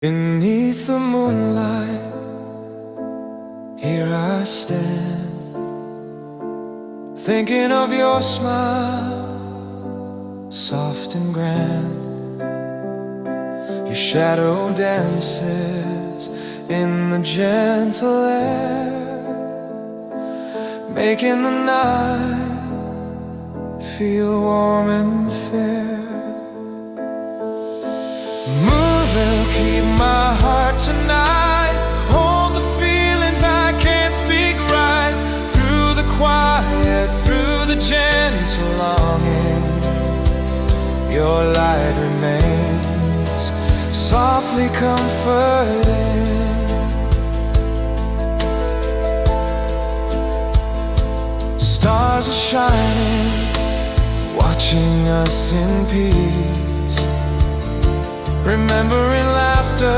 Beneath the moonlight, here I stand, thinking of your smile, soft and grand. Your shadow dances in the gentle air, making the night feel warm and fair. Moon will keep my heart tonight, hold the feelings I can't speak right. Through the quiet, through the gentle longing, your light remains softly comforting. Stars are shining, watching us in peace, remembering life